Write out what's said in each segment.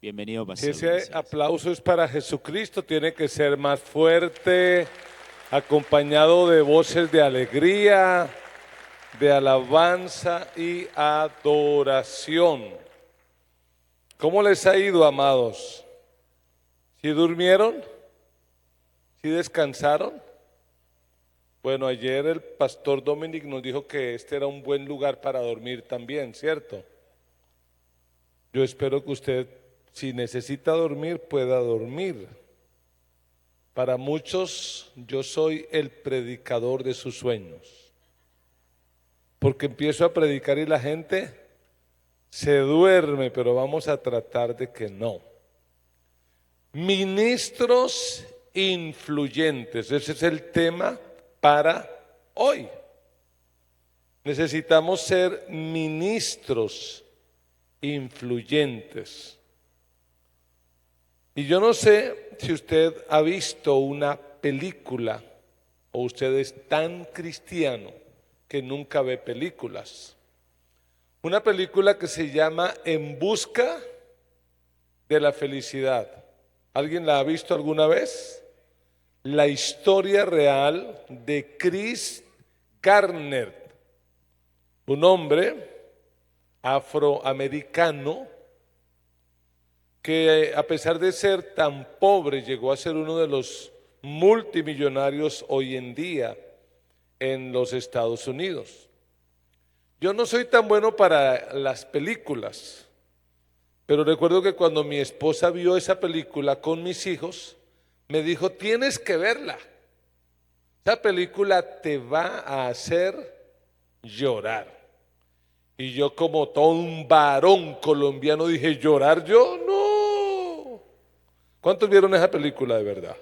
Bienvenido, Si Pastor. ese Gracias. aplauso es para Jesucristo, tiene que ser más fuerte, acompañado de voces de alegría, de alabanza y adoración. ¿Cómo les ha ido, amados? ¿Sí durmieron? ¿Sí descansaron? Bueno, ayer el pastor Dominic nos dijo que este era un buen lugar para dormir también, ¿cierto? Yo espero que usted, si necesita dormir, pueda dormir. Para muchos, yo soy el predicador de sus sueños. Porque empiezo a predicar y la gente se duerme, pero vamos a tratar de que no. Ministros influyentes, ese es el tema para hoy. Necesitamos ser ministros influyentes. Y yo no sé si usted ha visto una película o usted es tan cristiano que nunca ve películas. Una película que se llama En busca de la felicidad. ¿Alguien la ha visto alguna vez? La historia real de Chris Garner, un hombre afroamericano que a pesar de ser tan pobre llegó a ser uno de los multimillonarios hoy en día en los Estados Unidos. Yo no soy tan bueno para las películas, pero recuerdo que cuando mi esposa vio esa película con mis hijos, me dijo, tienes que verla. Esa película te va a hacer llorar. Y yo como todo un varón colombiano dije, ¿llorar yo? No. ¿Cuántos vieron esa película de verdad?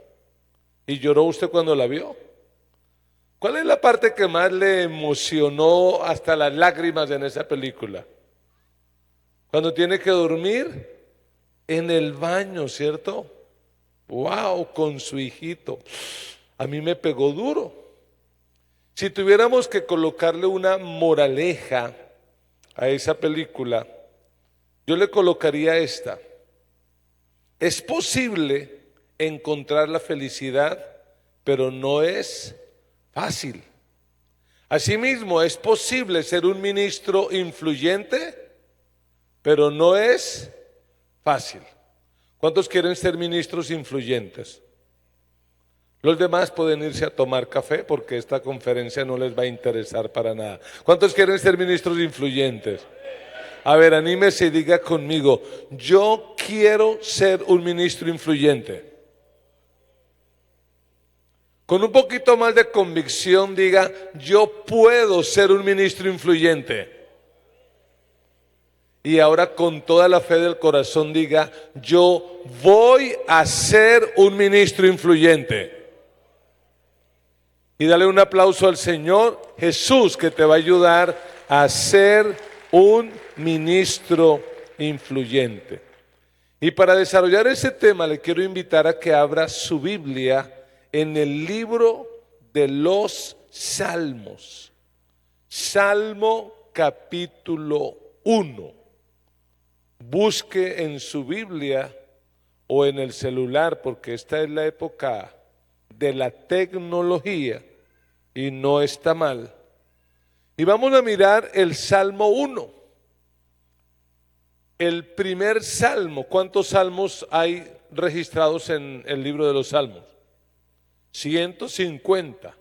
¿Y lloró usted cuando la vio? ¿Cuál es la parte que más le emocionó hasta las lágrimas en esa película? Cuando tiene que dormir en el baño, ¿cierto? Wow, con su hijito. A mí me pegó duro. Si tuviéramos que colocarle una moraleja a esa película, yo le colocaría esta. Es posible encontrar la felicidad, pero no es fácil. Asimismo, es posible ser un ministro influyente, pero no es fácil. ¿Cuántos quieren ser ministros influyentes? Los demás pueden irse a tomar café porque esta conferencia no les va a interesar para nada. ¿Cuántos quieren ser ministros influyentes? A ver, anímese y diga conmigo, yo quiero ser un ministro influyente. Con un poquito más de convicción diga, yo puedo ser un ministro influyente. Y ahora con toda la fe del corazón diga, yo voy a ser un ministro influyente. Y dale un aplauso al Señor Jesús que te va a ayudar a ser un ministro influyente. Y para desarrollar ese tema le quiero invitar a que abra su Biblia en el libro de los Salmos. Salmo capítulo 1. Busque en su Biblia o en el celular porque esta es la época de la tecnología y no está mal. Y vamos a mirar el Salmo 1. El primer salmo. ¿Cuántos salmos hay registrados en el libro de los Salmos? 150.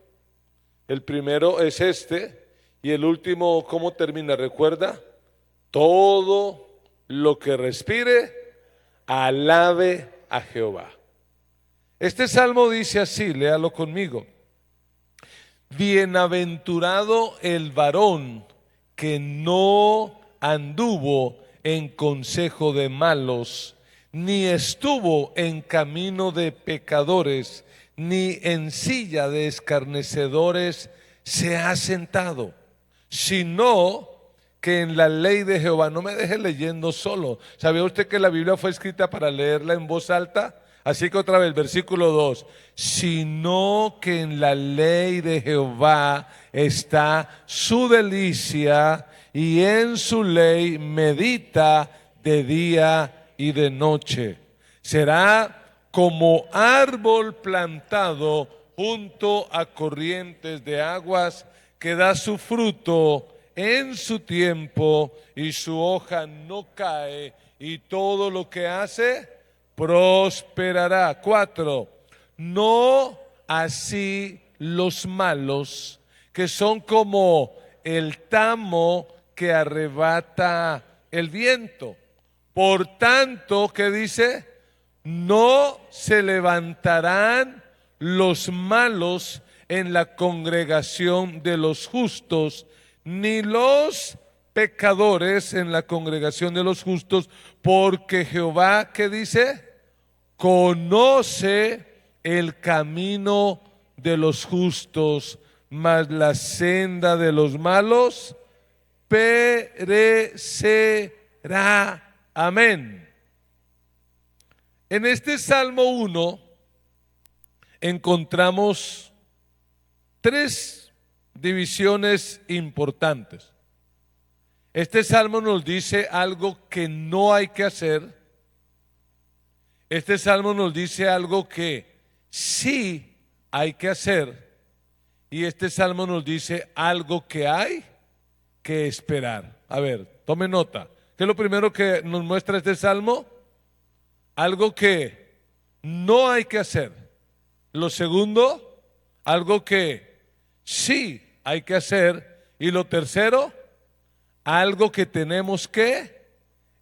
El primero es este y el último, ¿cómo termina? ¿Recuerda? Todo lo que respire, alabe a Jehová. Este salmo dice así, léalo conmigo. Bienaventurado el varón que no anduvo en consejo de malos, ni estuvo en camino de pecadores, ni en silla de escarnecedores se ha sentado, sino que en la ley de Jehová. No me deje leyendo solo. ¿Sabía usted que la Biblia fue escrita para leerla en voz alta? Así que otra vez, versículo 2, sino que en la ley de Jehová está su delicia y en su ley medita de día y de noche. Será como árbol plantado junto a corrientes de aguas, que da su fruto en su tiempo y su hoja no cae, y todo lo que hace prosperará. 4. No así los malos, que son como el tamo que arrebata el viento. Por tanto, ¿qué dice? No se levantarán los malos en la congregación de los justos, ni los pecadores en la congregación de los justos, porque Jehová, ¿qué dice? Conoce el camino de los justos, mas la senda de los malos perecerá. Amén. En este Salmo 1 encontramos tres divisiones importantes. Este Salmo nos dice algo que no hay que hacer. Este Salmo nos dice algo que sí hay que hacer. Y este Salmo nos dice algo que hay que esperar. A ver, tome nota. ¿Qué es lo primero que nos muestra este Salmo? Algo que no hay que hacer. Lo segundo, algo que sí hay que hacer. Y lo tercero, algo que tenemos que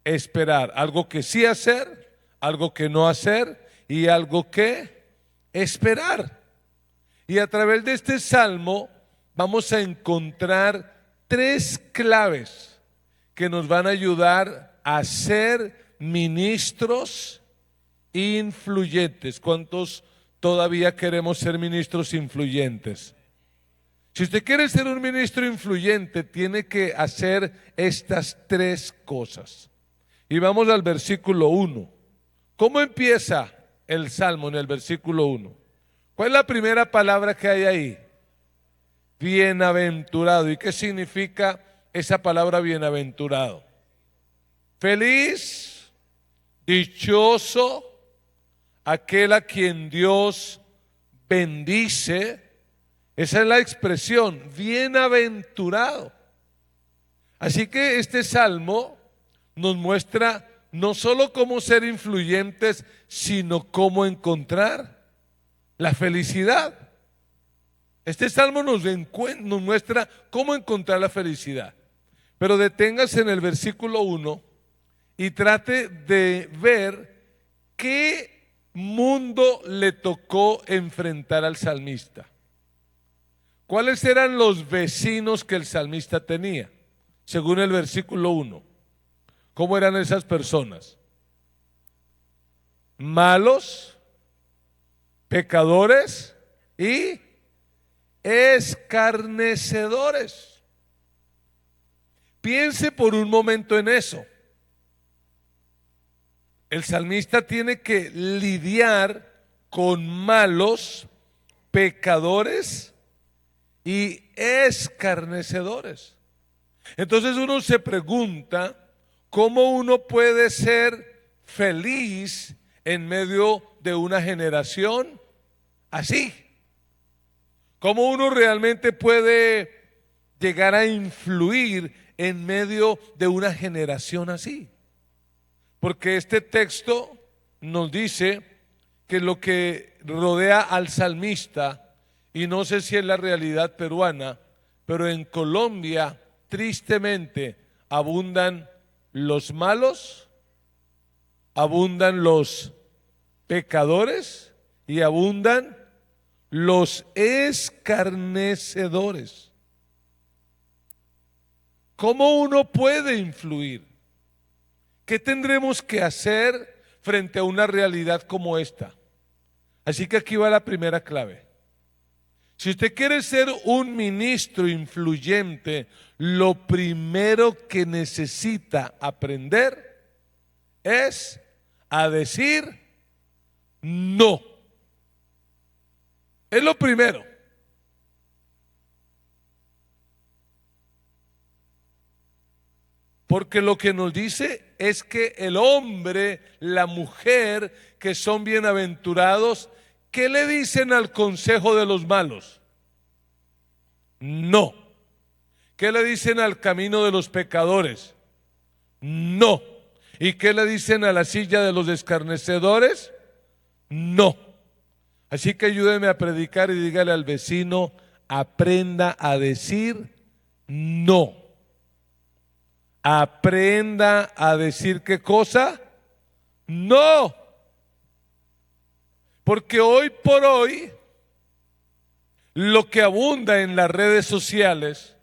esperar. Algo que sí hacer, algo que no hacer y algo que esperar. Y a través de este salmo vamos a encontrar tres claves que nos van a ayudar a ser ministros influyentes. ¿Cuántos todavía queremos ser ministros influyentes? Si usted quiere ser un ministro influyente, tiene que hacer estas tres cosas. Y vamos al versículo 1. ¿Cómo empieza el salmo en el versículo 1? ¿Cuál es la primera palabra que hay ahí? Bienaventurado. ¿Y qué significa esa palabra bienaventurado? Feliz, dichoso, aquel a quien Dios bendice. Esa es la expresión, bienaventurado. Así que este salmo nos muestra no solo cómo ser influyentes, sino cómo encontrar la felicidad. Este salmo nos muestra cómo encontrar la felicidad. Pero deténgase en el versículo 1 y trate de ver qué mundo le tocó enfrentar al salmista. ¿Cuáles eran los vecinos que el salmista tenía? Según el versículo 1. ¿Cómo eran esas personas? Malos, pecadores y escarnecedores. Piense por un momento en eso. El salmista tiene que lidiar con malos, pecadores y escarnecedores. Entonces uno se pregunta, ¿cómo uno puede ser feliz en medio de una generación así? ¿Cómo uno realmente puede llegar a influir en medio de una generación así? Porque este texto nos dice que lo que rodea al salmista, y no sé si es la realidad peruana, pero en Colombia tristemente abundan los malos, abundan los pecadores y abundan los escarnecedores. ¿Cómo uno puede influir? ¿Qué tendremos que hacer frente a una realidad como esta? Así que aquí va la primera clave. Si usted quiere ser un ministro influyente, lo primero que necesita aprender es a decir no. Es lo primero. Porque lo que nos dice es que el hombre, la mujer, que son bienaventurados, ¿qué le dicen al consejo de los malos? No. ¿Qué le dicen al camino de los pecadores? No. ¿Y qué le dicen a la silla de los escarnecedores? No. Así que ayúdeme a predicar y dígale al vecino, aprenda a decir no. Aprenda a decir ¿qué cosa? No. Porque hoy por hoy, lo que abunda en las redes sociales,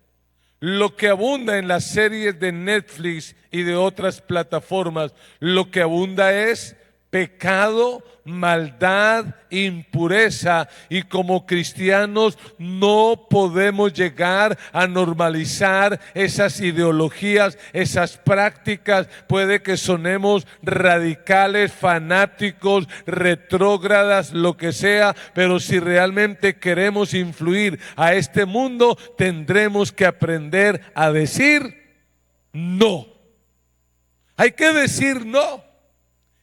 lo que abunda en las series de Netflix y de otras plataformas, lo que abunda es pecado, maldad, impureza, y como cristianos no podemos llegar a normalizar esas ideologías, esas prácticas. Puede que sonemos radicales, fanáticos, retrógradas, lo que sea, pero si realmente queremos influir a este mundo, tendremos que aprender a decir no. Hay que decir no.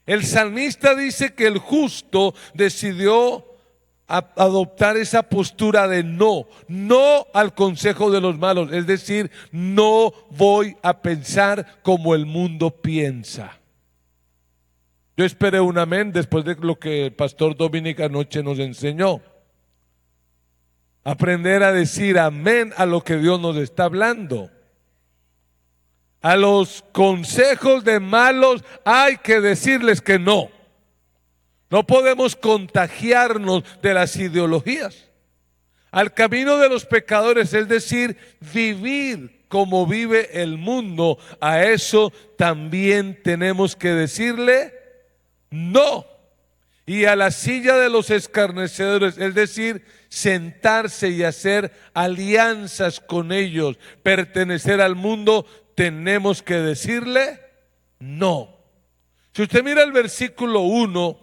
El salmista dice que el justo decidió adoptar esa postura de no, no al consejo de los malos, es decir, no voy a pensar como el mundo piensa. Yo esperé un amén después de lo que el pastor Dominic anoche nos enseñó. Aprender a decir amén a lo que Dios nos está hablando. A los consejos de malos hay que decirles que no. No podemos contagiarnos de las ideologías. Al camino de los pecadores, es decir, vivir como vive el mundo, a eso también tenemos que decirle no. Y a la silla de los escarnecedores, es decir, sentarse y hacer alianzas con ellos, pertenecer al mundo, tenemos que decirle no. Si usted mira el versículo 1,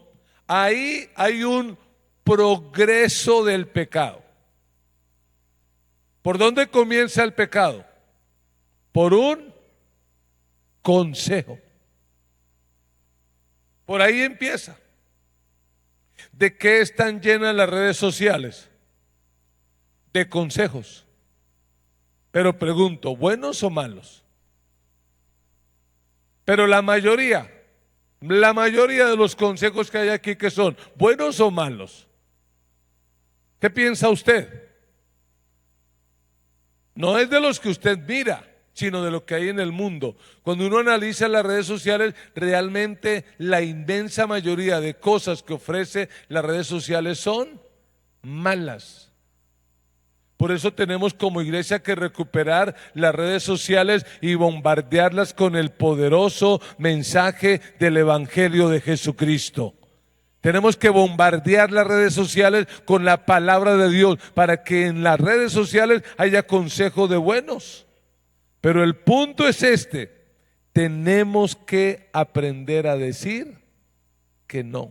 ahí hay un progreso del pecado. ¿Por dónde comienza el pecado? Por un consejo. Por ahí empieza. ¿De qué están llenas las redes sociales? De consejos. Pero pregunto, ¿buenos o malos? Pero la mayoría de los consejos que hay aquí, ¿qué son? ¿Buenos o malos? ¿Qué piensa usted? No es de los que usted mira, sino de lo que hay en el mundo. Cuando uno analiza las redes sociales, realmente la inmensa mayoría de cosas que ofrece las redes sociales son malas. Por eso tenemos como iglesia que recuperar las redes sociales y bombardearlas con el poderoso mensaje del Evangelio de Jesucristo. Tenemos que bombardear las redes sociales con la palabra de Dios para que en las redes sociales haya consejo de buenos. Pero el punto es este: tenemos que aprender a decir que no.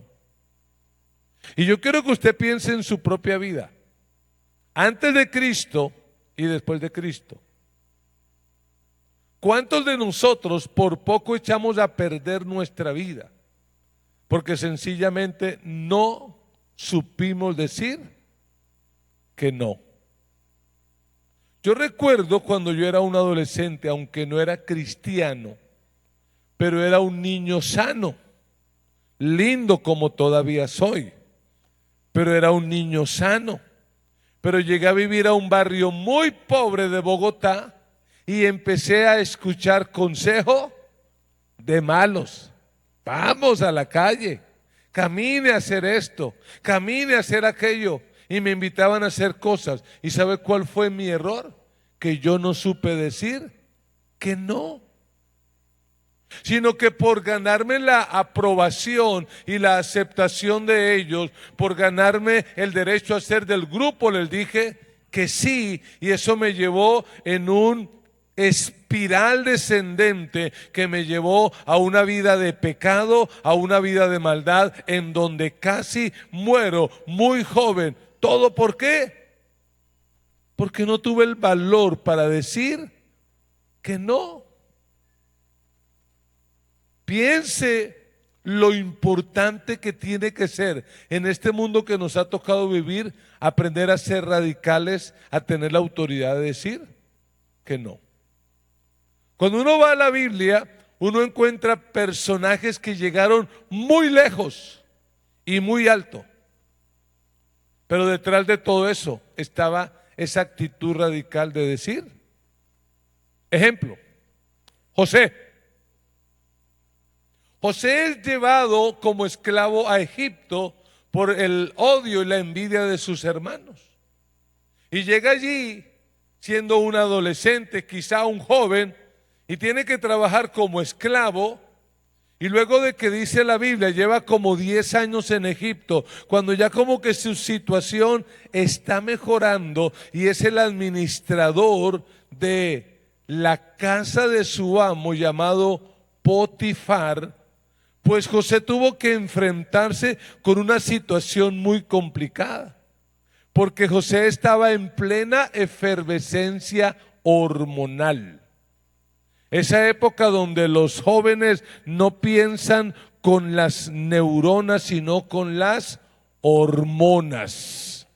Y yo quiero que usted piense en su propia vida. Antes de Cristo y después de Cristo. ¿Cuántos de nosotros por poco echamos a perder nuestra vida? Porque sencillamente no supimos decir que no. Yo recuerdo cuando yo era un adolescente, aunque no era cristiano, pero era un niño sano, lindo como todavía soy, pero era un niño sano. Pero llegué a vivir a un barrio muy pobre de Bogotá y empecé a escuchar consejo de malos. Vamos a la calle, camine a hacer esto, camine a hacer aquello. Y me invitaban a hacer cosas. ¿Y sabe cuál fue mi error? Que yo no supe decir que no. Sino que por ganarme la aprobación y la aceptación de ellos, por ganarme el derecho a ser del grupo, les dije que sí, y eso me llevó en un espiral descendente que me llevó a una vida de pecado, a una vida de maldad, en donde casi muero muy joven. ¿Todo por qué? Porque no tuve el valor para decir que no. Piense lo importante que tiene que ser en este mundo que nos ha tocado vivir, aprender a ser radicales, a tener la autoridad de decir que no. Cuando uno va a la Biblia, uno encuentra personajes que llegaron muy lejos y muy alto. Pero detrás de todo eso estaba esa actitud radical de decir. Ejemplo, José. José es llevado como esclavo a Egipto por el odio y la envidia de sus hermanos. Y llega allí siendo un adolescente, quizá un joven, y tiene que trabajar como esclavo. Y luego de que dice la Biblia, lleva como 10 años en Egipto, cuando ya como que su situación está mejorando y es el administrador de la casa de su amo llamado Potifar, pues José tuvo que enfrentarse con una situación muy complicada, porque José estaba en plena efervescencia hormonal. Esa época donde los jóvenes no piensan con las neuronas, sino con las hormonas.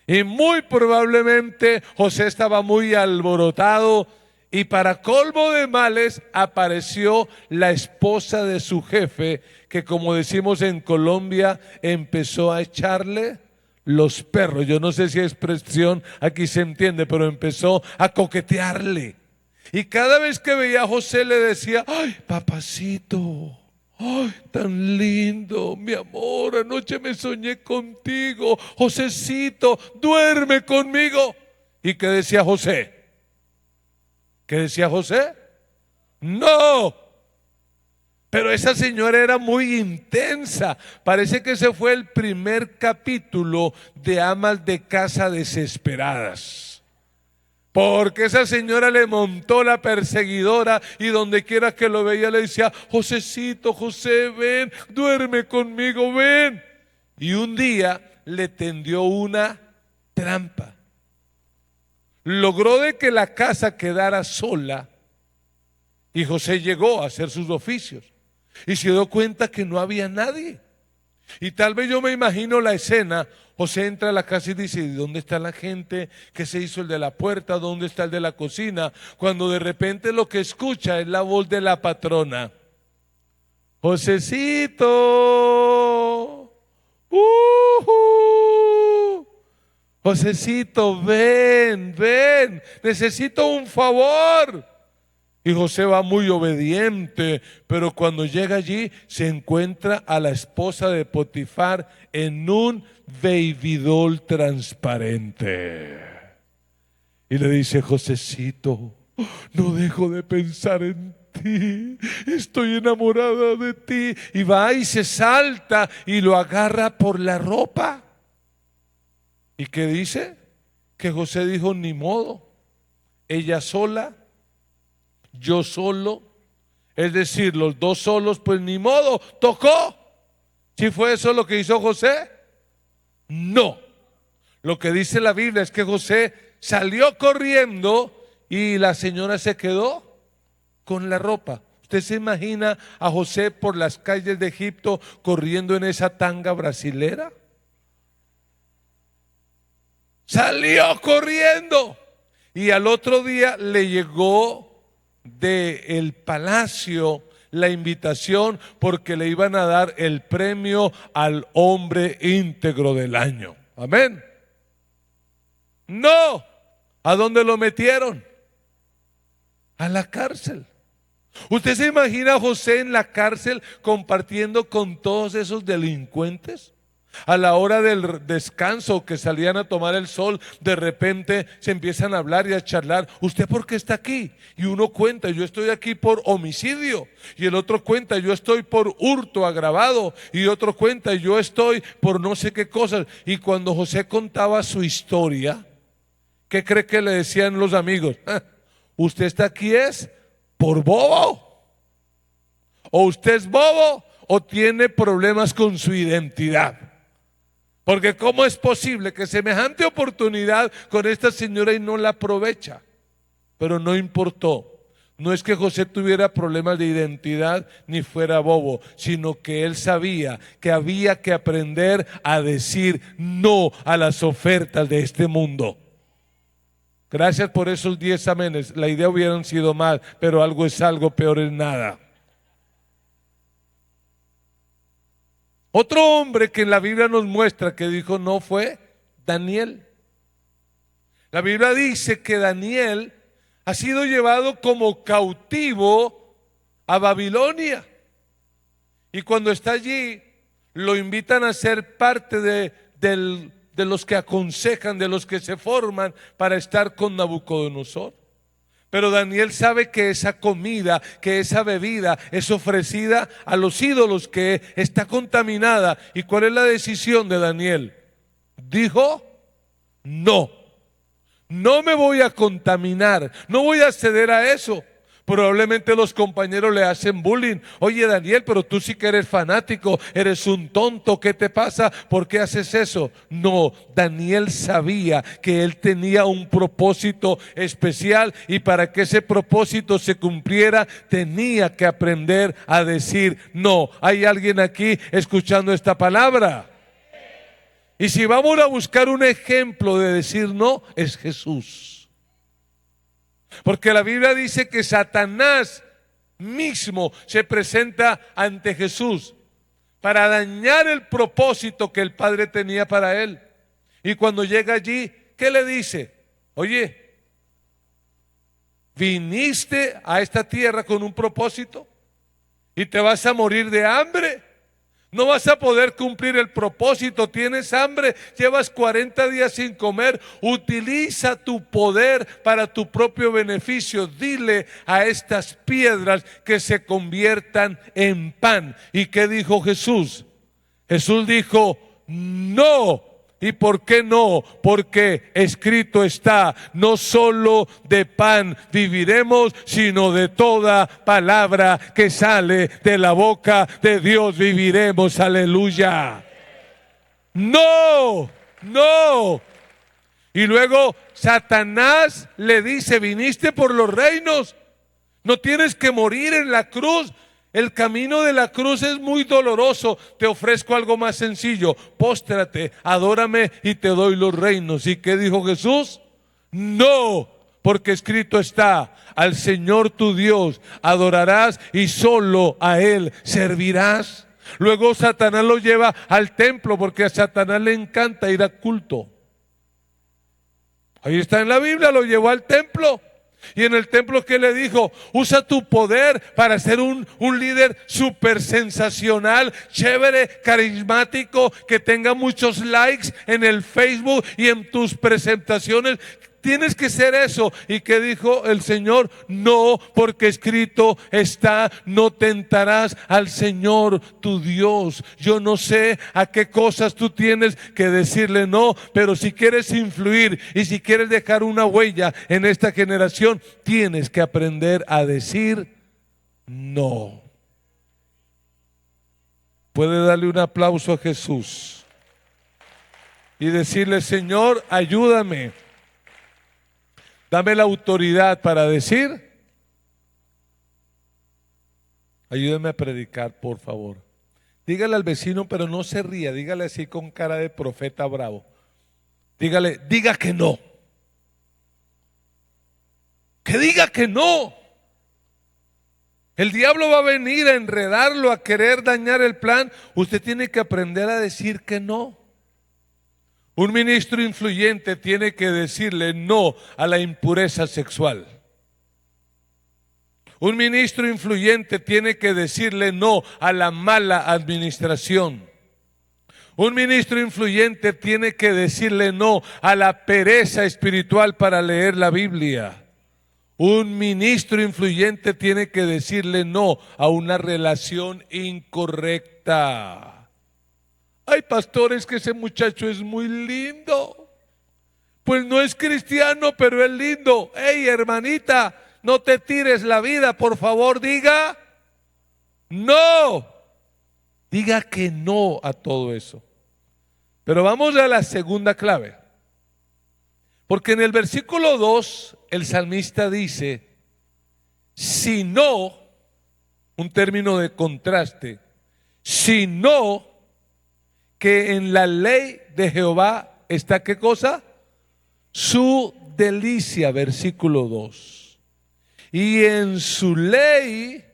Y muy probablemente José estaba muy alborotado, y para colmo de males apareció la esposa de su jefe, que como decimos en Colombia, empezó a echarle los perros. Yo no sé si expresión aquí se entiende, pero empezó a coquetearle. Y cada vez que veía a José le decía: ay, papacito, ay, tan lindo, mi amor, anoche me soñé contigo, Josecito, duerme conmigo. ¿Y qué decía José? ¿Qué decía José? No. Pero esa señora era muy intensa. Parece que ese fue el primer capítulo de Amas de Casa Desesperadas. Porque esa señora le montó la perseguidora y donde quiera que lo veía le decía: Josecito, José, ven, duerme conmigo, ven. Y un día le tendió una trampa. Logró de que la casa quedara sola y José llegó a hacer sus oficios y se dio cuenta que no había nadie. Y tal vez yo me imagino la escena. José entra a la casa y dice: ¿dónde está la gente? ¿Qué se hizo el de la puerta? ¿Dónde está el de la cocina? Cuando de repente lo que escucha es la voz de la patrona: Josecito, Josecito, ven, ven, necesito un favor. Y José va muy obediente, pero cuando llega allí se encuentra a la esposa de Potifar en un bebidol transparente. Y le dice: Josecito, no dejo de pensar en ti, estoy enamorada de ti. Y va y se salta y lo agarra por la ropa. ¿Y qué dice? Que José dijo: ni modo, ella sola, yo solo, es decir, los dos solos, pues ni modo, tocó. ¿Sí fue eso lo que hizo José? No. Lo que dice la Biblia es que José salió corriendo y la señora se quedó con la ropa. ¿Usted se imagina a José por las calles de Egipto corriendo en esa tanga brasilera? Salió corriendo y al otro día le llegó del palacio la invitación porque le iban a dar el premio al hombre íntegro del año. Amén. No. ¿A dónde lo metieron? A la cárcel. ¿Usted se imagina a José en la cárcel compartiendo con todos esos delincuentes? A la hora del descanso, que salían a tomar el sol, de repente se empiezan a hablar y a charlar. ¿Usted por qué está aquí? Y uno cuenta: yo estoy aquí por homicidio. Y el otro cuenta: yo estoy por hurto agravado. Y otro cuenta: yo estoy por no sé qué cosas. Y cuando José contaba su historia, ¿qué cree que le decían los amigos? Usted está aquí es por bobo. O usted es bobo o tiene problemas con su identidad. Porque ¿cómo es posible que semejante oportunidad con esta señora y no la aprovecha? Pero no importó. No es que José tuviera problemas de identidad ni fuera bobo, sino que él sabía que había que aprender a decir no a las ofertas de este mundo. Gracias por esos 10 amenes. La idea hubieran sido mal, pero algo es algo, peor es nada. Otro hombre que en la Biblia nos muestra que dijo no fue Daniel. La Biblia dice que Daniel ha sido llevado como cautivo a Babilonia. Y cuando está allí, lo invitan a ser parte de los que aconsejan, de los que se forman para estar con Nabucodonosor. Pero Daniel sabe que esa comida, que esa bebida es ofrecida a los ídolos, que está contaminada. ¿Y cuál es la decisión de Daniel? Dijo, no me voy a contaminar, no voy a ceder a eso. Probablemente los compañeros le hacen bullying. Oye Daniel, pero tú sí que eres fanático, eres un tonto, ¿qué te pasa? ¿Por qué haces eso? No, Daniel sabía que él tenía un propósito especial y para que ese propósito se cumpliera tenía que aprender a decir no. ¿Hay alguien aquí escuchando esta palabra? Y si vamos a buscar un ejemplo de decir no, es Jesús. Porque la Biblia dice que Satanás mismo se presenta ante Jesús para dañar el propósito que el Padre tenía para él. Y cuando llega allí, ¿qué le dice? Oye, viniste a esta tierra con un propósito y te vas a morir de hambre. No vas a poder cumplir el propósito, tienes hambre, llevas 40 días sin comer, utiliza tu poder para tu propio beneficio, dile a estas piedras que se conviertan en pan. ¿Y qué dijo Jesús? Jesús dijo, no. ¿Y por qué no? Porque escrito está, no solo de pan viviremos, sino de toda palabra que sale de la boca de Dios viviremos. Aleluya. No. Y luego Satanás le dice, viniste por los reinos, no tienes que morir en la cruz. El camino de la cruz es muy doloroso. Te ofrezco algo más sencillo. Póstrate, adórame y te doy los reinos. ¿Y qué dijo Jesús? No, porque escrito está, al Señor tu Dios adorarás y solo a Él servirás. Luego Satanás lo lleva al templo porque a Satanás le encanta ir a culto. Ahí está en la Biblia, lo llevó al templo. Y en el templo, ¿qué le dijo? Usa tu poder para ser un líder súper sensacional, chévere, carismático, que tenga muchos likes en el Facebook y en tus presentaciones. Tienes que ser eso. ¿Y qué dijo el Señor? No, porque escrito está, no tentarás al Señor tu Dios. Yo no sé a qué cosas tú tienes que decirle no, pero si quieres influir y si quieres dejar una huella en esta generación, tienes que aprender a decir no. Puede darle un aplauso a Jesús y decirle, Señor, ayúdame. Dame la autoridad para decir. Ayúdeme a predicar, por favor. Dígale al vecino, pero no se ría, dígale así con cara de profeta bravo. Dígale, diga que no. Que diga que no. El diablo va a venir a enredarlo, a querer dañar el plan. Usted tiene que aprender a decir que no. Un ministro influyente tiene que decirle no a la impureza sexual. Un ministro influyente tiene que decirle no a la mala administración. Un ministro influyente tiene que decirle no a la pereza espiritual para leer la Biblia. Un ministro influyente tiene que decirle no a una relación incorrecta. Ay, pastores, que ese muchacho es muy lindo. Pues no es cristiano, pero es lindo. Hey, hermanita, no te tires la vida, por favor, diga no. Diga que no a todo eso. Pero vamos a la segunda clave. Porque en el versículo 2, el salmista dice, sino, un término de contraste, sino que en la ley de Jehová está, ¿qué cosa? Su delicia, versículo 2. Y en su ley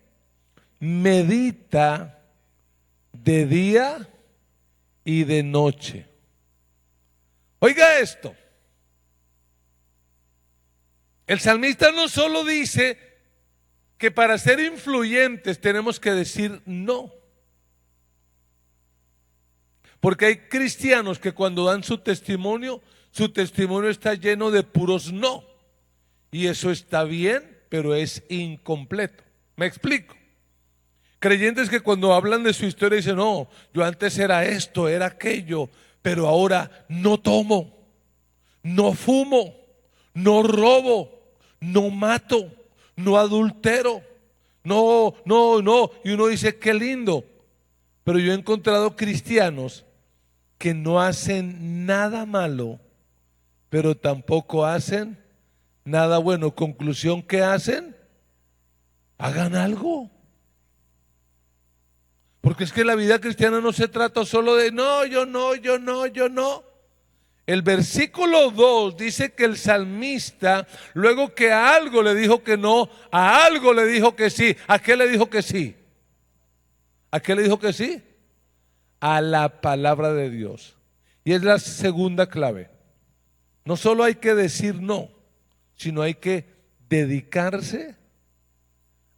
medita de día y de noche. Oiga esto. El salmista no solo dice que para ser influyentes tenemos que decir no. Porque hay cristianos que cuando dan su testimonio está lleno de puros no. Y eso está bien, pero es incompleto. ¿Me explico? Creyentes que cuando hablan de su historia dicen, no, yo antes era esto, era aquello, pero ahora no tomo, no fumo, no robo, no mato, no adultero, no. Y uno dice, qué lindo. Pero yo he encontrado cristianos que no hacen nada malo, pero tampoco hacen nada bueno. Conclusión, ¿qué hacen? Hagan algo. Porque es que la vida cristiana no se trata solo de no, yo no. El versículo 2 dice que el salmista, luego que a algo le dijo que no, a algo le dijo que sí. ¿A qué le dijo que sí? ¿A qué le dijo que sí? A la palabra de Dios. Y es la segunda clave. No solo hay que decir no, sino hay que dedicarse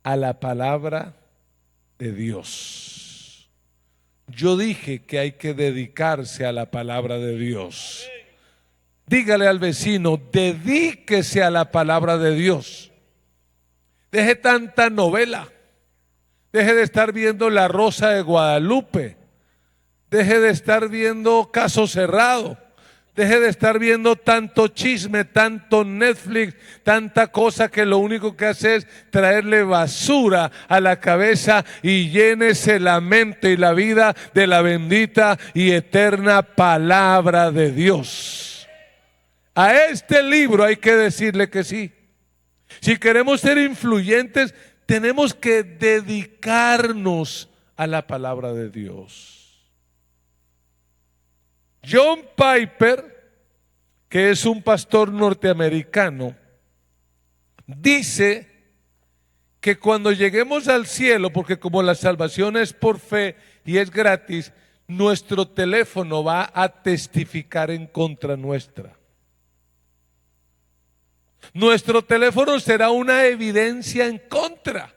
a la palabra de Dios. Yo dije que hay que dedicarse a la palabra de Dios. Dígale al vecino, dedíquese a la palabra de Dios. Deje tanta novela. Deje de estar viendo La Rosa de Guadalupe. Deje de estar viendo Caso Cerrado. Deje de estar viendo tanto chisme, tanto Netflix, tanta cosa que lo único que hace es traerle basura a la cabeza, y llénese la mente y la vida de la bendita y eterna palabra de Dios. A este libro hay que decirle que sí. Si queremos ser influyentes, tenemos que dedicarnos a la palabra de Dios. John Piper, que es un pastor norteamericano, dice que cuando lleguemos al cielo, porque como la salvación es por fe y es gratis, nuestro teléfono va a testificar en contra nuestra. Nuestro teléfono será una evidencia en contra.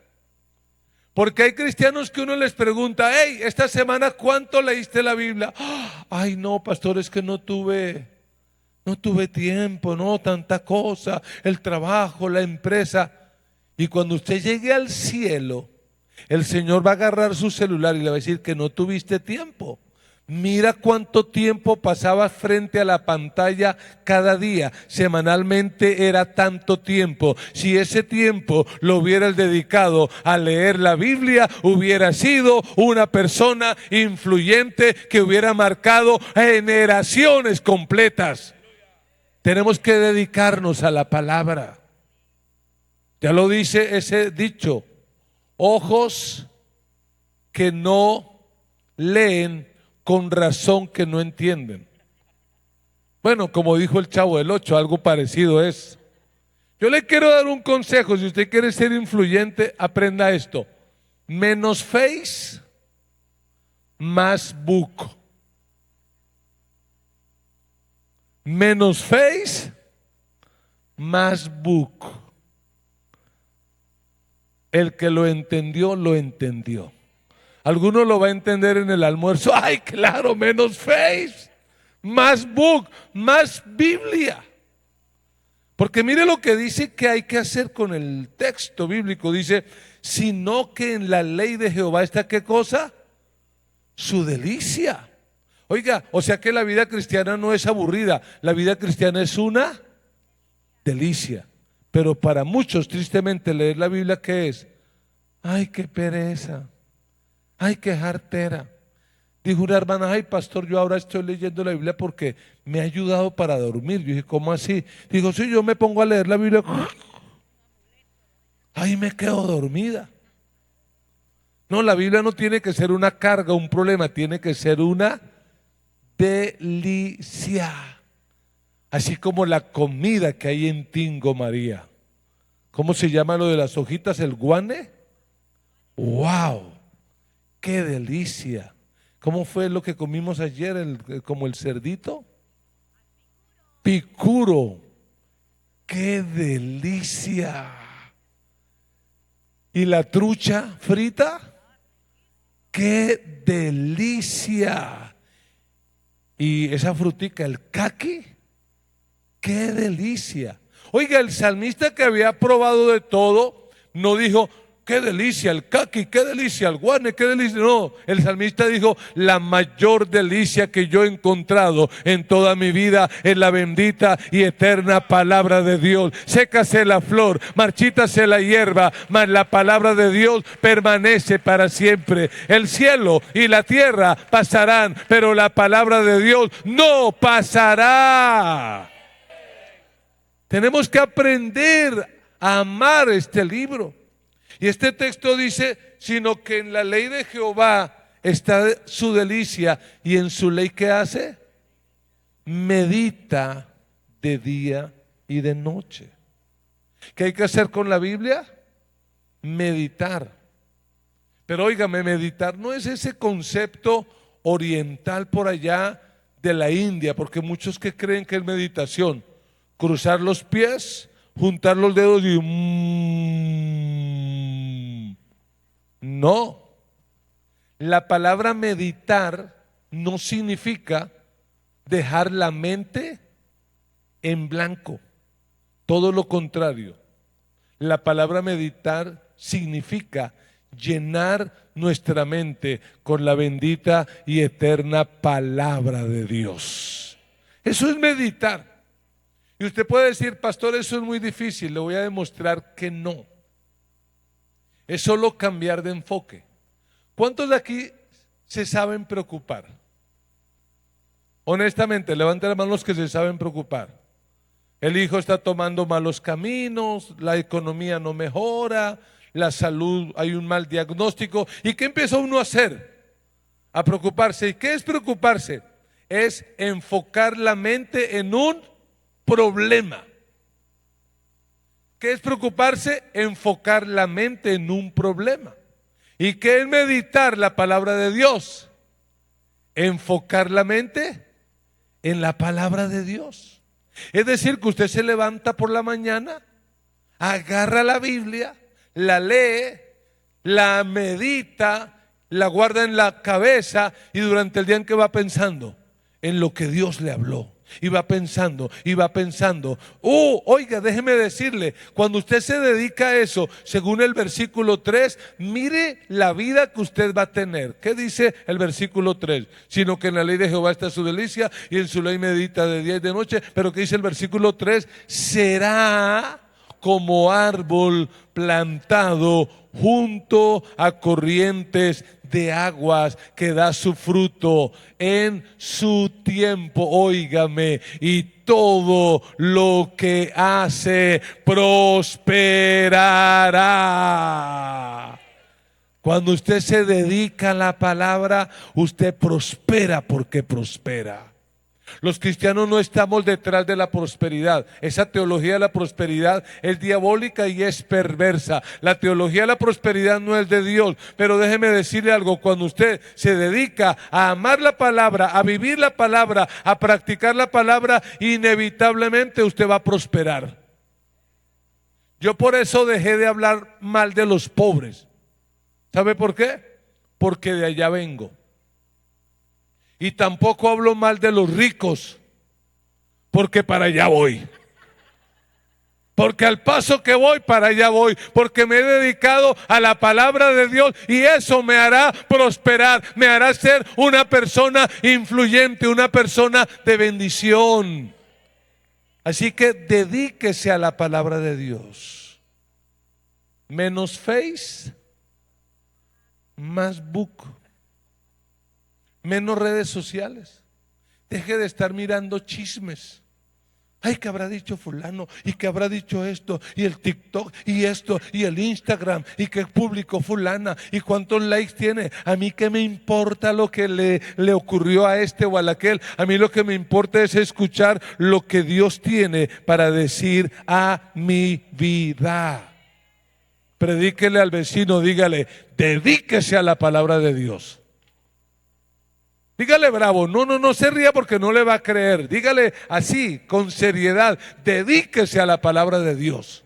Porque hay cristianos que uno les pregunta, hey, esta semana ¿cuánto leíste la Biblia? Ay, no, pastor, es que no tuve tiempo, no, tanta cosa, el trabajo, la empresa. Y cuando usted llegue al cielo, el Señor va a agarrar su celular y le va a decir que no tuviste tiempo. Mira cuánto tiempo pasabas frente a la pantalla cada día. Semanalmente era tanto tiempo. Si ese tiempo lo hubieras dedicado a leer la Biblia, hubiera sido una persona influyente que hubiera marcado generaciones completas. Tenemos que dedicarnos a la palabra. Ya lo dice ese dicho: ojos que no leen, con razón que no entienden. Bueno, como dijo el Chavo del Ocho, algo parecido es. Yo le quiero dar un consejo. Si usted quiere ser influyente, aprenda esto: menos face, más book. Menos face, más book. El que lo entendió, lo entendió. Alguno lo va a entender en el almuerzo. Ay, claro, menos face, más book, más Biblia. Porque mire lo que dice que hay que hacer con el texto bíblico. Dice, sino que en la ley de Jehová está, ¿qué cosa? Su delicia. Oiga, o sea que la vida cristiana no es aburrida. La vida cristiana es una delicia. Pero para muchos, tristemente, leer la Biblia, ¿qué es? Ay, qué pereza. Ay, qué jartera. Dijo una hermana, ay, pastor, yo ahora estoy leyendo la Biblia porque me ha ayudado para dormir. Yo dije, ¿cómo así? Digo, sí, yo me pongo a leer la Biblia. ahí me quedo dormida. No, la Biblia no tiene que ser una carga, un problema, tiene que ser una delicia. Así como la comida que hay en Tingo María. ¿Cómo se llama lo de las hojitas? ¿El guane? ¡Wow! ¡Qué delicia! ¿Cómo fue lo que comimos ayer? Como el cerdito. Picuro. ¡Qué delicia! ¿Y la trucha frita? ¡Qué delicia! Y esa frutica, el caqui, ¡qué delicia! Oiga, el salmista, que había probado de todo, no dijo: qué delicia el caqui, qué delicia el guane, qué delicia. No, el salmista dijo: la mayor delicia que yo he encontrado en toda mi vida es la bendita y eterna palabra de Dios. Sécase la flor, marchítase la hierba, mas la palabra de Dios permanece para siempre. El cielo y la tierra pasarán, pero la palabra de Dios no pasará. Tenemos que aprender a amar este libro. Y este texto dice: sino que en la ley de Jehová está su delicia, y en su ley, ¿qué hace? Medita de día y de noche. ¿Qué hay que hacer con la Biblia? Meditar. Pero óigame, meditar no es ese concepto oriental por allá de la India, porque muchos que creen que es meditación, cruzar los pies, juntar los dedos y no. La palabra meditar no significa dejar la mente en blanco. Todo lo contrario. La palabra meditar significa llenar nuestra mente con la bendita y eterna palabra de Dios. Eso es meditar. Y usted puede decir: pastor, eso es muy difícil. Le voy a demostrar que no. Es solo cambiar de enfoque. ¿Cuántos de aquí se saben preocupar? Honestamente, levanten las manos los que se saben preocupar. El hijo está tomando malos caminos, la economía no mejora, la salud, hay un mal diagnóstico. ¿Y qué empieza uno a hacer? A preocuparse. ¿Y qué es preocuparse? Es enfocar la mente en un problema. ¿Qué es preocuparse? Enfocar la mente en un problema. ¿Y qué es meditar la palabra de Dios? Enfocar la mente en la palabra de Dios. Es decir, que usted se levanta por la mañana, agarra la Biblia, la lee, la medita, la guarda en la cabeza, y durante el día, ¿en qué va pensando? En lo que Dios le habló. Y va pensando, y va pensando. Oiga, déjeme decirle, cuando usted se dedica a eso, según el versículo 3, mire la vida que usted va a tener. ¿Qué dice el versículo 3? Sino que en la ley de Jehová está su delicia, y en su ley medita de día y de noche. Pero ¿qué dice el versículo 3? Será como árbol plantado junto a corrientes de aguas, que da su fruto en su tiempo. Óigame, y todo lo que hace prosperará. Cuando usted se dedica a la palabra, usted prospera porque prospera. Los cristianos no estamos detrás de la prosperidad. Esa teología de la prosperidad es diabólica y es perversa. La teología de la prosperidad no es de Dios. Pero déjeme decirle algo: cuando usted se dedica a amar la palabra, a vivir la palabra, a practicar la palabra, inevitablemente usted va a prosperar. Yo por eso dejé de hablar mal de los pobres. ¿Sabe por qué? Porque de allá vengo. Y tampoco hablo mal de los ricos, porque para allá voy. Porque al paso que voy, para allá voy. Porque me he dedicado a la palabra de Dios, y eso me hará prosperar, me hará ser una persona influyente, una persona de bendición. Así que dedíquese a la palabra de Dios. Menos Face, más book. Menos redes sociales. Deje de estar mirando chismes. Ay, ¿qué habrá dicho fulano? ¿Y qué habrá dicho esto? Y el TikTok, y esto, y el Instagram, y qué publicó fulana, y cuántos likes tiene. A mí qué me importa lo que le ocurrió a este o a aquel. A mí lo que me importa es escuchar lo que Dios tiene para decir a mi vida. Predíquele al vecino, dígale, dedíquese a la palabra de Dios. Dígale bravo, no se ría porque no le va a creer. Dígale así, con seriedad, dedíquese a la palabra de Dios.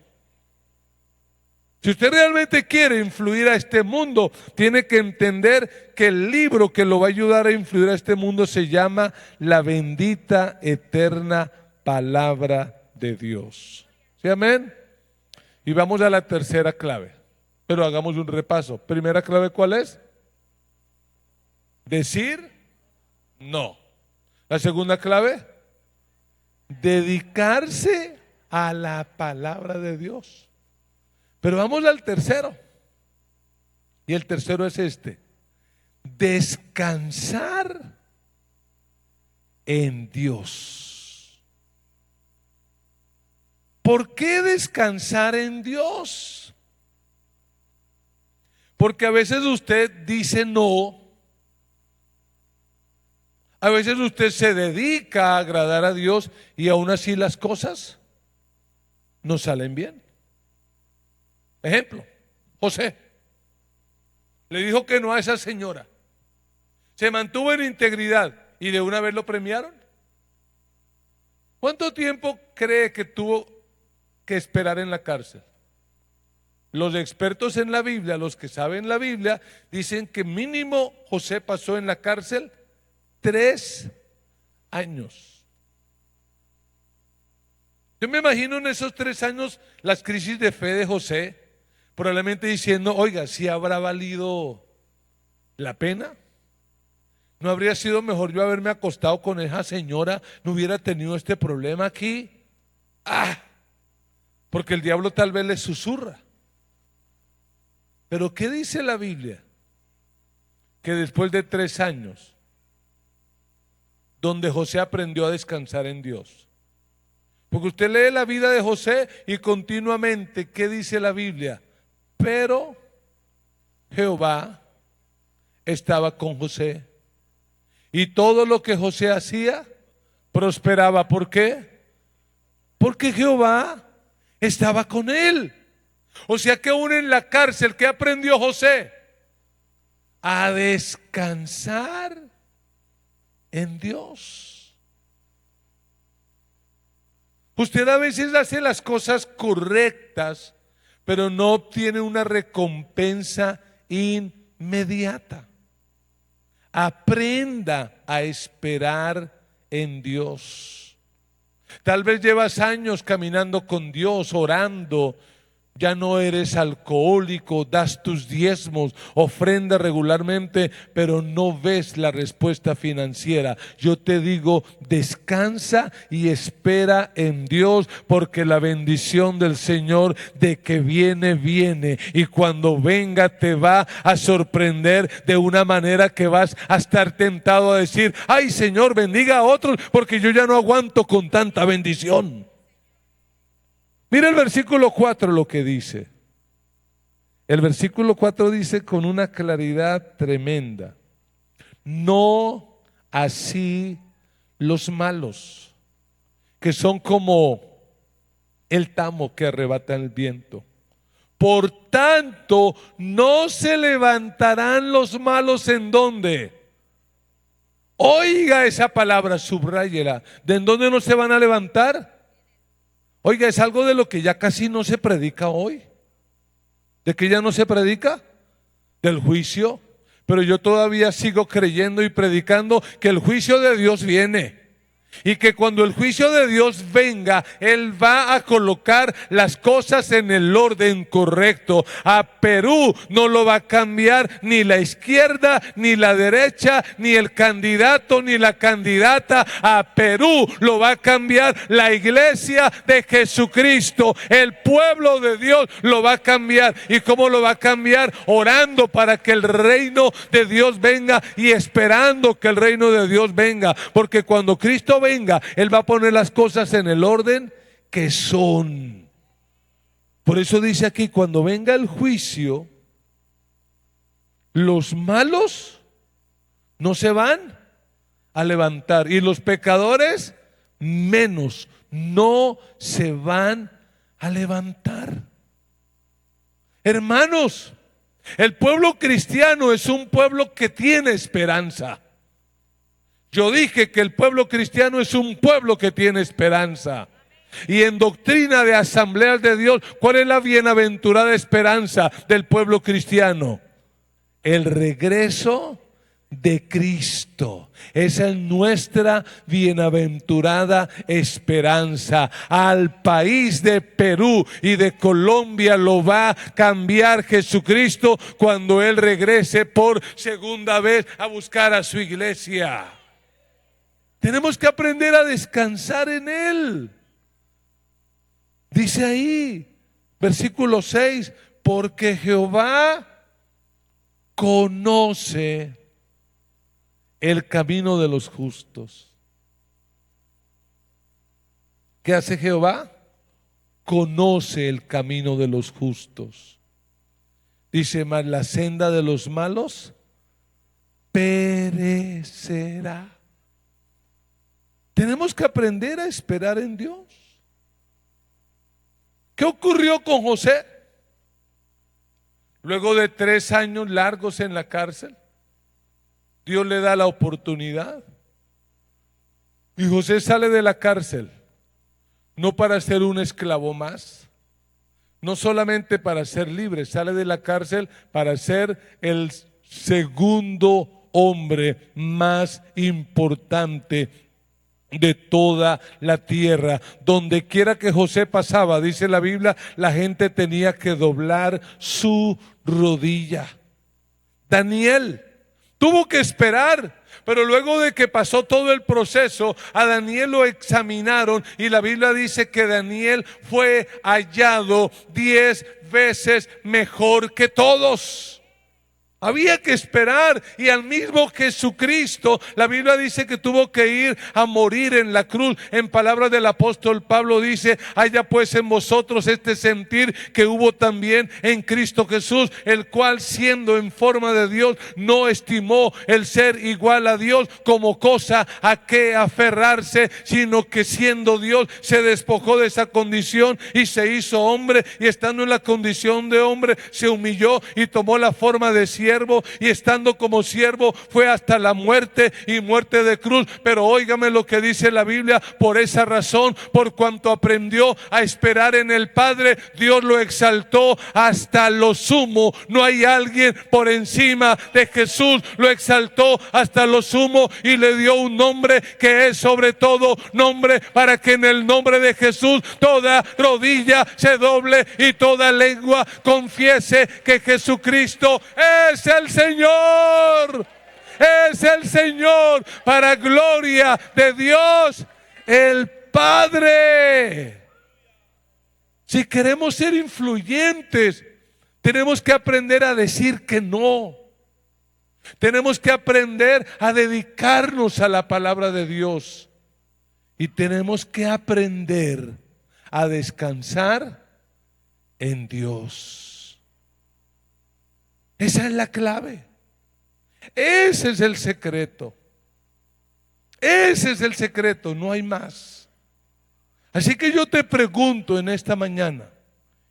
Si usted realmente quiere influir a este mundo, tiene que entender que el libro que lo va a ayudar a influir a este mundo se llama La bendita eterna palabra de Dios. ¿Sí, amén? Y vamos a la tercera clave, pero hagamos un repaso. Primera clave, ¿cuál es? Decir no. La segunda clave, dedicarse a la palabra de Dios. Pero vamos al tercero. Y el tercero es este: descansar en Dios. ¿Por qué descansar en Dios? Porque a veces usted dice no. A veces usted se dedica a agradar a Dios y aún así las cosas no salen bien. Ejemplo, José le dijo que no a esa señora. Se mantuvo en integridad y de una vez lo premiaron. ¿Cuánto tiempo cree que tuvo que esperar en la cárcel? Los expertos en la Biblia, los que saben la Biblia, dicen que mínimo José pasó en la cárcel 3 años. Yo me imagino en esos 3 años las crisis de fe de José, probablemente diciendo, oiga, ¿sí habrá valido la pena? ¿No habría sido mejor yo haberme acostado con esa señora? ¿No hubiera tenido este problema aquí? Porque el diablo tal vez le susurra. Pero ¿qué dice la Biblia? Que después de 3 años, donde José aprendió a descansar en Dios. Porque usted lee la vida de José y continuamente, ¿qué dice la Biblia? Pero Jehová estaba con José. Y todo lo que José hacía, prosperaba. ¿Por qué? Porque Jehová estaba con él. O sea que aún en la cárcel, ¿qué aprendió José? A descansar en Dios. Usted a veces hace las cosas correctas, pero no obtiene una recompensa inmediata. Aprenda a esperar en Dios. Tal vez llevas años caminando con Dios, orando. Ya no eres alcohólico, das tus diezmos, ofrendas regularmente, pero no ves la respuesta financiera. Yo te digo, descansa y espera en Dios, porque la bendición del Señor de que viene, viene. Y cuando venga te va a sorprender de una manera que vas a estar tentado a decir, ay Señor, bendiga a otros, porque yo ya no aguanto con tanta bendición. Mira el versículo 4 lo que dice. El versículo 4 dice con una claridad tremenda: no así los malos, que son como el tamo que arrebata el viento. Por tanto, no se levantarán los malos. ¿En dónde? Oiga esa palabra, subráyela. ¿De en dónde no se van a levantar? Oiga, es algo de lo que ya casi no se predica hoy. ¿De qué ya no se predica? Del juicio. Pero yo todavía sigo creyendo y predicando que el juicio de Dios viene. Y que cuando el juicio de Dios venga, Él va a colocar las cosas en el orden correcto. A Perú no lo va a cambiar ni la izquierda, ni la derecha, ni el candidato, ni la candidata. A Perú lo va a cambiar la iglesia de Jesucristo. El pueblo de Dios lo va a cambiar. ¿Y cómo lo va a cambiar? Orando para que el reino de Dios venga y esperando que el reino de Dios venga. Porque cuando Cristo venga, Él va a poner las cosas en el orden que son. Por eso dice aquí, cuando venga el juicio, los malos no se van a levantar y los pecadores menos, no se van a levantar. Hermanos, el pueblo cristiano es un pueblo que tiene esperanza. Yo dije que el pueblo cristiano es un pueblo que tiene esperanza. Y en doctrina de asambleas de Dios, ¿cuál es la bienaventurada esperanza del pueblo cristiano? El regreso de Cristo. Esa es nuestra bienaventurada esperanza. Al país de Perú y de Colombia lo va a cambiar Jesucristo cuando Él regrese por segunda vez a buscar a su iglesia. Tenemos que aprender a descansar en Él. Dice ahí, versículo 6, porque Jehová conoce el camino de los justos. ¿Qué hace Jehová? Conoce el camino de los justos. Dice, mas la senda de los malos perecerá. Tenemos que aprender a esperar en Dios. ¿Qué ocurrió con José? Luego de 3 años largos en la cárcel, Dios le da la oportunidad. Y José sale de la cárcel, no para ser un esclavo más, no solamente para ser libre, sale de la cárcel para ser el segundo hombre más importante de toda la tierra. Donde quiera que José pasaba, dice la Biblia, la gente tenía que doblar su rodilla. Daniel tuvo que esperar, pero luego de que pasó todo el proceso, a Daniel lo examinaron y la Biblia dice que Daniel fue hallado 10 veces mejor que todos. Había que esperar, y al mismo Jesucristo, la Biblia dice que tuvo que ir a morir en la cruz. En palabras del apóstol Pablo dice, haya pues en vosotros este sentir que hubo también en Cristo Jesús, el cual siendo en forma de Dios, no estimó el ser igual a Dios como cosa a que aferrarse, sino que siendo Dios se despojó de esa condición y se hizo hombre, y estando en la condición de hombre se humilló y tomó la forma de siervo, y estando como siervo fue hasta la muerte y muerte de cruz. Pero óigame lo que dice la Biblia: por esa razón, por cuanto aprendió a esperar en el Padre, Dios lo exaltó hasta lo sumo. No hay alguien por encima de Jesús, lo exaltó hasta lo sumo y le dio un nombre que es sobre todo nombre, para que en el nombre de Jesús toda rodilla se doble y toda lengua confiese que Jesucristo es el Señor, es el Señor, para gloria de Dios el Padre. Si queremos ser influyentes, tenemos que aprender a decir que no. Tenemos que aprender a dedicarnos a la palabra de Dios. Y tenemos que aprender a descansar en Dios. Esa es la clave. Ese es el secreto. Ese es el secreto, no hay más. Así que yo te pregunto en esta mañana,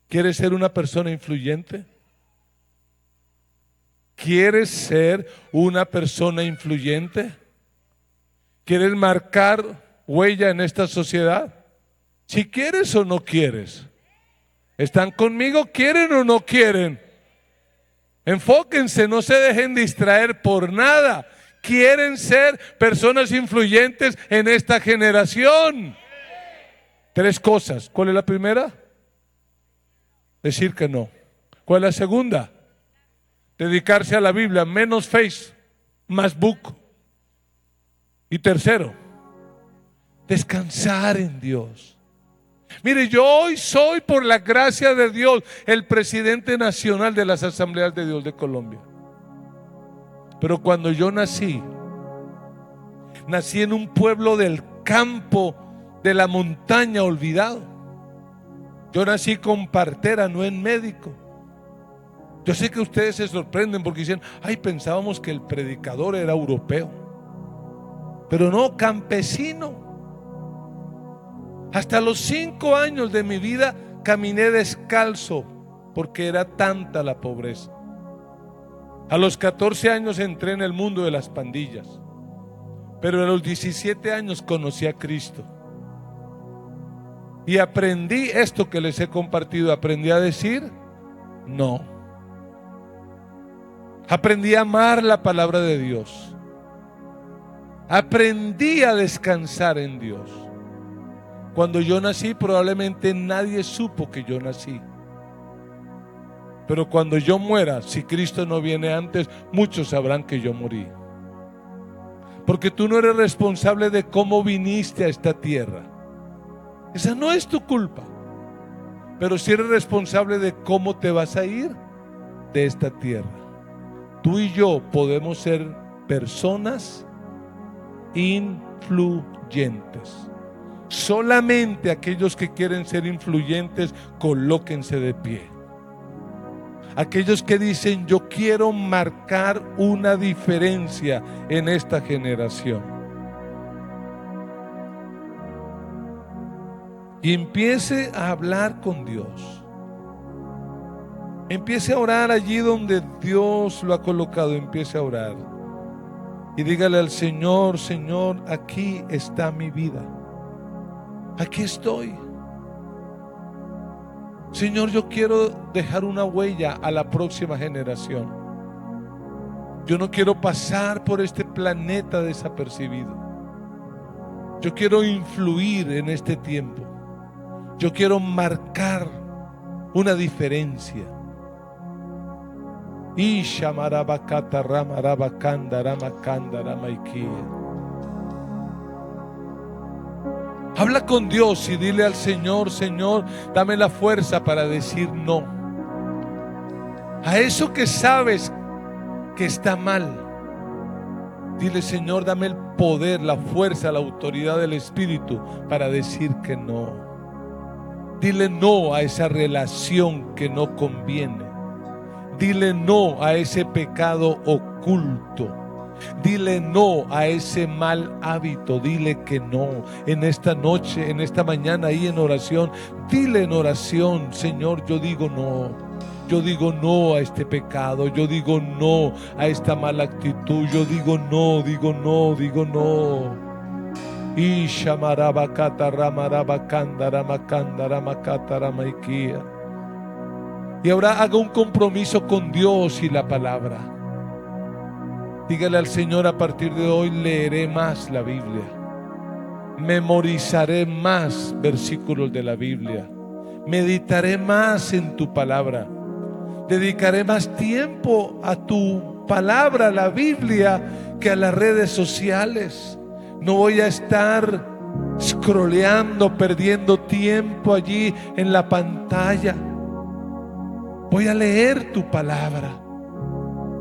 ¿quieres ser una persona influyente? ¿Quieres ser una persona influyente? ¿Quieres marcar huella en esta sociedad? Si quieres o no quieres. ¿Están conmigo? ¿Quieren o no quieren? Enfóquense, no se dejen distraer por nada. Quieren ser personas influyentes en esta generación. 3 cosas. ¿Cuál es la primera? Decir que no. ¿Cuál es la segunda? Dedicarse a la Biblia, menos Face, más book. Y tercero, descansar en Dios. Mire, yo hoy soy, por la gracia de Dios, el presidente nacional de las Asambleas de Dios de Colombia. Pero cuando yo nací en un pueblo del campo de la montaña olvidado. Yo nací con partera, no en médico. Yo sé que ustedes se sorprenden porque dicen, ay, pensábamos que el predicador era europeo. Pero no, campesino. Hasta los 5 años de mi vida caminé descalzo porque era tanta la pobreza. A los 14 años entré en el mundo de las pandillas, pero a los 17 años conocí a Cristo y aprendí esto que les he compartido. Aprendí a decir no. Aprendí a amar la palabra de Dios. Aprendí a descansar en Dios. Cuando yo nací, probablemente nadie supo que yo nací. Pero cuando yo muera, si Cristo no viene antes, muchos sabrán que yo morí. Porque tú no eres responsable de cómo viniste a esta tierra. Esa no es tu culpa. Pero sí eres responsable de cómo te vas a ir de esta tierra. Tú y yo podemos ser personas influyentes. Solamente aquellos que quieren ser influyentes, colóquense de pie. Aquellos que dicen, yo quiero marcar una diferencia en esta generación. Y empiece a hablar con Dios. Empiece a orar allí donde Dios lo ha colocado. Empiece a orar. Y dígale al Señor, Señor, aquí está mi vida. Aquí estoy. Señor, yo quiero dejar una huella a la próxima generación. Yo no quiero pasar por este planeta desapercibido. Yo quiero influir en este tiempo. Yo quiero marcar una diferencia. Isha marabakata ramarabakanda ramakanda ramaikia. Habla con Dios y dile al Señor, Señor, dame la fuerza para decir no a eso que sabes que está mal. Dile, Señor, dame el poder, la fuerza, la autoridad del Espíritu para decir que no. Dile no a esa relación que no conviene. Dile no a ese pecado oculto. Dile no a ese mal hábito. Dile que no. En esta noche, en esta mañana, ahí en oración, dile en oración, Señor, yo digo no. Yo digo no a este pecado. Yo digo no a esta mala actitud. Yo digo no, digo no, digo no. Y shamarabakata ramarabakanda ramakanda ramakata ramaikia. Y ahora haga un compromiso con Dios y la palabra. Dígale al Señor, a partir de hoy leeré más la Biblia. Memorizaré más versículos de la Biblia. Meditaré más en tu palabra. Dedicaré más tiempo a tu palabra, la Biblia, que a las redes sociales. No voy a estar scrolleando, perdiendo tiempo allí en la pantalla. Voy a leer tu palabra.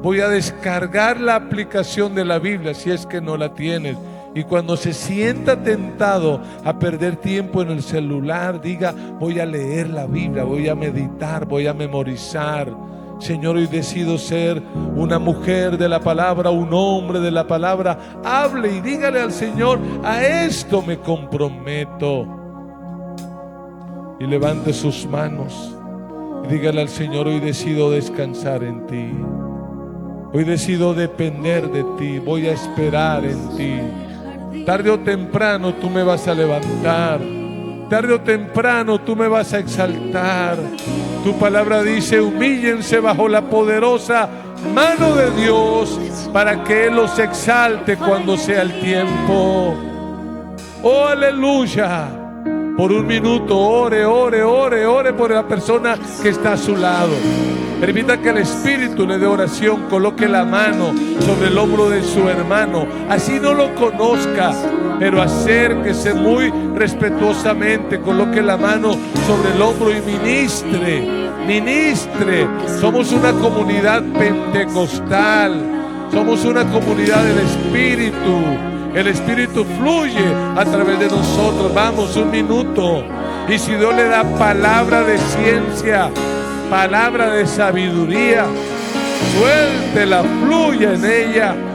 Voy a descargar la aplicación de la Biblia si es que no la tienes. Y cuando se sienta tentado a perder tiempo en el celular, diga, voy a leer la Biblia, voy a meditar, voy a memorizar. Señor, hoy decido ser una mujer de la palabra, un hombre de la palabra. Hable y dígale al Señor, a esto me comprometo. Y levante sus manos y dígale al Señor, hoy decido descansar en ti. Hoy decido depender de ti, voy a esperar en ti. Tarde o temprano tú me vas a levantar. Tarde o temprano tú me vas a exaltar. Tu palabra dice, humíllense bajo la poderosa mano de Dios para que Él los exalte cuando sea el tiempo. Oh, aleluya. Por un minuto, ore por la persona que está a su lado. Permita que el Espíritu le dé oración. Coloque la mano sobre el hombro de su hermano. Así no lo conozca, pero acérquese muy respetuosamente. Coloque la mano sobre el hombro y ministre. Somos una comunidad pentecostal. Somos una comunidad del Espíritu. El Espíritu fluye a través de nosotros. Vamos, un minuto. Y si Dios le da palabra de ciencia, palabra de sabiduría, suéltela, fluya en ella.